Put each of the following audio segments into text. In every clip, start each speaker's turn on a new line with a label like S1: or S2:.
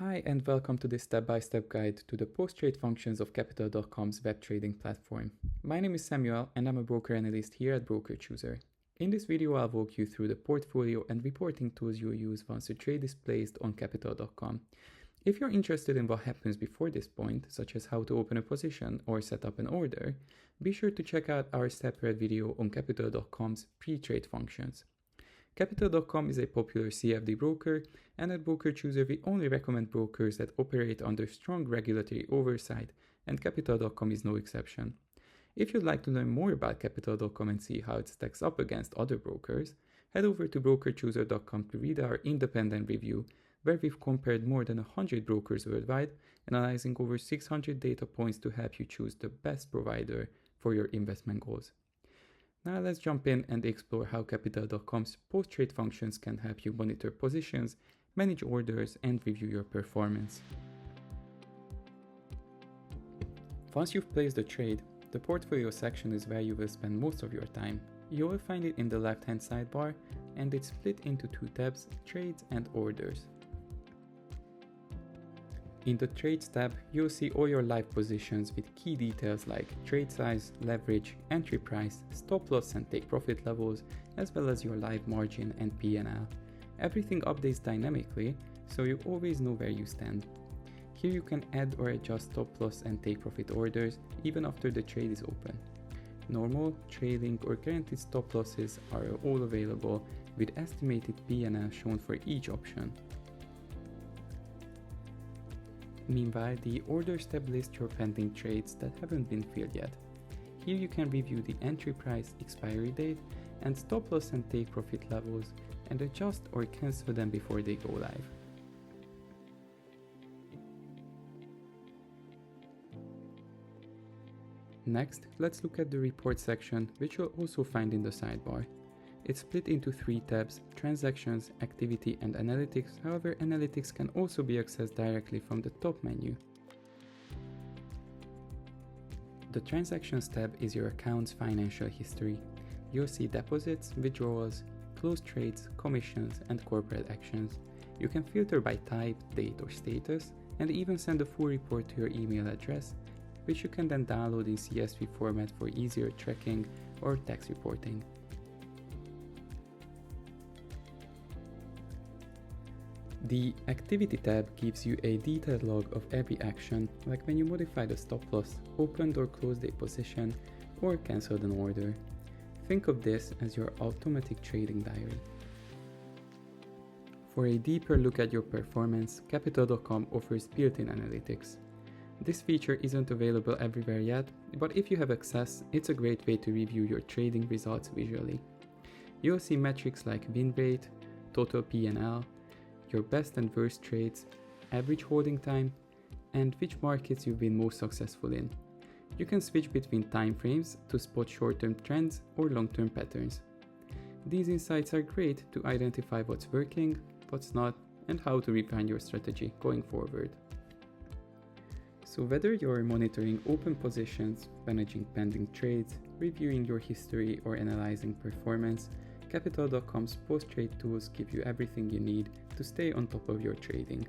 S1: Hi and welcome to this step-by-step guide to the post-trade functions of Capital.com's web trading platform. My name is Samuel and I'm a broker analyst here at BrokerChooser. In this video I'll walk you through the portfolio and reporting tools you'll use once a trade is placed on Capital.com. If you're interested in what happens before this point, such as how to open a position or set up an order, be sure to check out our separate video on Capital.com's pre-trade functions. Capital.com is a popular CFD broker, and at BrokerChooser we only recommend brokers that operate under strong regulatory oversight, and Capital.com is no exception. If you'd like to learn more about Capital.com and see how it stacks up against other brokers, head over to BrokerChooser.com to read our independent review, where we've compared more than 100 brokers worldwide, analyzing over 600 data points to help you choose the best provider for your investment goals. Now let's jump in and explore how Capital.com's post-trade functions can help you monitor positions, manage orders, and review your performance. Once you've placed a trade, the portfolio section is where you will spend most of your time. You will find it in the left-hand sidebar, and it's split into two tabs, Trades and Orders. In the Trades tab, you'll see all your live positions with key details like trade size, leverage, entry price, stop loss and take profit levels, as well as your live margin and P&L. Everything updates dynamically, so you always know where you stand. Here you can add or adjust stop loss and take profit orders even after the trade is open. Normal, trailing or guaranteed stop losses are all available with estimated P&L shown for each option. Meanwhile, the Orders tab lists your pending trades that haven't been filled yet. Here you can review the entry price, expiry date, and stop loss and take profit levels, and adjust or cancel them before they go live. Next, let's look at the Report section, which you'll also find in the sidebar. It's split into three tabs, Transactions, Activity and Analytics. However, Analytics can also be accessed directly from the top menu. The Transactions tab is your account's financial history. You'll see deposits, withdrawals, closed trades, commissions, and corporate actions. You can filter by type, date, or status, and even send a full report to your email address, which you can then download in CSV format for easier tracking or tax reporting. The Activity tab gives you a detailed log of every action, like when you modified a stop loss, opened or closed a position, or cancelled an order. Think of this as your automatic trading diary. For a deeper look at your performance, Capital.com offers built-in analytics. This feature isn't available everywhere yet, but if you have access, it's a great way to review your trading results visually. You'll see metrics like win rate, total P&L, your best and worst trades, average holding time, and which markets you've been most successful in. You can switch between time frames to spot short-term trends or long-term patterns. These insights are great to identify what's working, what's not, and how to refine your strategy going forward. So whether you're monitoring open positions, managing pending trades, reviewing your history, or analyzing performance, Capital.com's post-trade tools give you everything you need to stay on top of your trading.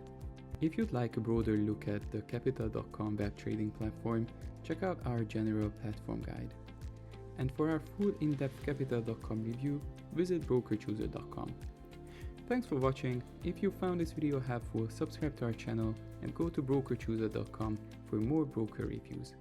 S1: If you'd like a broader look at the Capital.com web trading platform, check out our general platform guide. And for our full in-depth Capital.com review, visit BrokerChooser.com. Thanks for watching. If you found this video helpful, subscribe to our channel and go to BrokerChooser.com for more broker reviews.